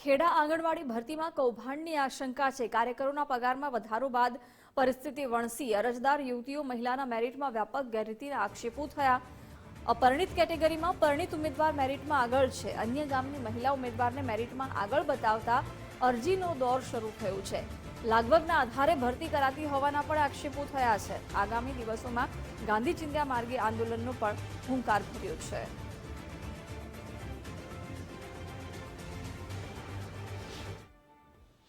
ખેડા આંગણવાડી ભરતીમાં કૌભાંડની આશંકા છે। કાર્યકરોના પગારમાં વધારો બાદ પરિસ્થિતિ વણસી। અરજદાર યુવતીઓ મહિલાના મેરિટમાં વ્યાપક ગેરરીતિના આક્ષેપો થયા। અપરિણિત કેટેગરીમાં પરિણિત ઉમેદવાર મેરિટમાં આગળ છે। અન્ય ગામની મહિલા ઉમેદવારને મેરિટમાં આગળ બતાવતા અરજીનો દોર શરૂ થયો છે। લાગવગના આધારે ભરતી કરાતી હોવાના પણ આક્ષેપો થયા છે। આગામી દિવસોમાં ગાંધી ચિંધ્યા માર્ગે આંદોલનનો પણ હુંકાર ભર્યો છે।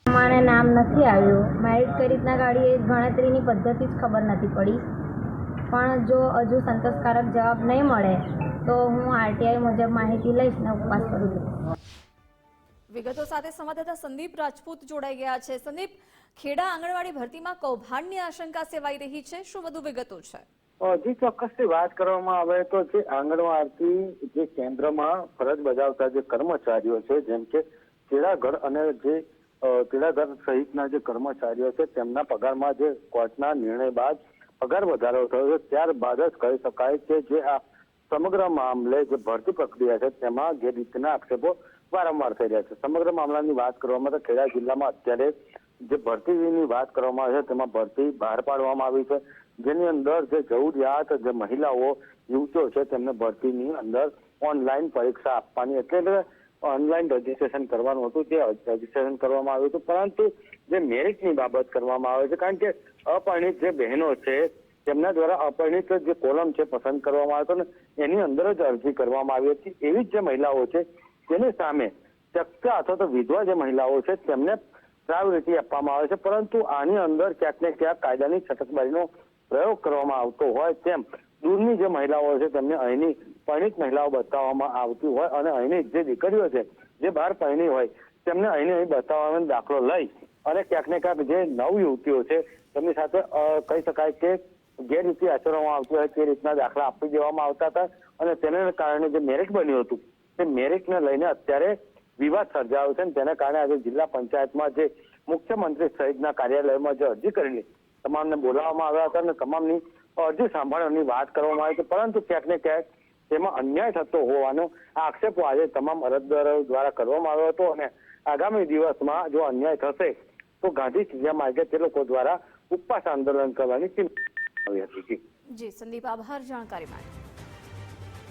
મને નામ નથી આવ્યું। મેરિટ કઈ રીતના કાઢી એ ગણતરીની પદ્ધતિ જ ખબર નથી પડી, પણ જો હજુ સંતોષકારક જવાબ નહીં મળે તો હું આરટીઆઈ મુજબ માહિતી લઈશ ને ઉપવાસ કરું છું। વિગતો સાથે સંવાદદાતા સંદીપ રાજપૂત જોડાઈ ગયા છે। સંદીપ, ખેડા આંગણવાડી ભરતીમાં કૌભાંડની આશંકા સેવાઈ રહી છે, શું વધુ વિગતો છે? હજી ચોક્કસથી વાત કરવામાં આવે તો જે આંગણવાડી જે કેન્દ્રમાં ફરજ બજાવતા જે કર્મચારીઓ છે, જેમ કે ખેડાગઢ અને જે ખેડાગઢ સહિતના જે કર્મચારીઓ છે તેમના પગારમાં જે કોર્ટના નિર્ણય બાદ પગાર વધારો થયો છે, ત્યારબાદ જ કહી શકાય કે જે આ સમગ્ર મામલે જે ભરતી પ્રક્રિયા છે તેમાં ગેરરીતિના આક્ષેપો વારંવાર થઈ રહ્યા છે। સમગ્ર મામલાની વાત કરવામાં તો ખેડા જિલ્લામાં અત્યારે જે ભરતીની વાત કરવામાં આવે છે તેમાં ભરતી બહાર પાડવામાં આવી છે, જેની અંદર જે જરૂરિયાત જે મહિલાઓ યુવતીઓ છે તેમને ભરતીની અંદર ઓનલાઈન પરીક્ષા આપવાની એટલે ઓનલાઈન રજીસ્ટ્રેશન કરવાનું હતું, તે રજીસ્ટ્રેશન કરવામાં આવ્યું હતું, પરંતુ જે મેરિટની બાબત કરવામાં આવે છે, કારણ કે અપરિણિત જે બહેનો છે તેમના દ્વારા અપરિણિત જે કોલમ છે પસંદ કરવામાં આવ્યો હતો ને એની અંદર જ અરજી કરવામાં આવી હતી। એવી જ જે મહિલાઓ છે તેની સામે ચક્કા અથવા તો વિધવા જે મહિલાઓ છે તેમને પ્રાયોરિટી આપવામાં આવે છે, પરંતુ આની અંદર ક્યાંક ને ક્યાંક કાયદાની છટકબારીનો પ્રયોગ કરવામાં આવતો હોય તેમ દૂરની જે મહિલાઓ છે તેમને અહીંની પરિણિત મહિલાઓ બતાવવામાં આવતી હોય અને અહીંની જે દીકરીઓ છે જે બહાર પરણી હોય તેમને અહીં બતાવવાનો દાખલો લઈ અને ક્યાંક ને ક્યાંક જે નવ યુવતીઓ છે તેમની સાથે કહી શકાય કે ગેરરીતિ આચરવામાં આવતી હોય તે રીતના દાખલા આપી દેવામાં આવતા હતા અને તેને કારણે જે મેરિટ બન્યું હતું તે મેરિટને લઈને અત્યારે વિવાદ સર્જાયો છે અને તેના કારણે આજે જિલ્લા પંચાયતમાં જે મુખ્યમંત્રી સહિતના કાર્યાલયમાં જે અરજી કરેલી તમામને બોલાવવામાં આવ્યા હતા અને તમામની અરજી સાંભળવાની વાત કરવામાં આવી છે, પરંતુ ક્યાંક ને ક્યાંક તેમાં અન્યાય થતો હોવાનો આક્ષેપો આજે તમામ અરજદારો દ્વારા કરવામાં આવ્યો હતો અને આગામી દિવસમાં જો અન્યાય થશે તો ગાંધી ચિંધ્યા માર્ગે તે લોકો દ્વારા ઉપવાસ આંદોલન કરવાની ચિંતા આવી હતી। જી સંદીપ, આભાર જાણકારી માટે।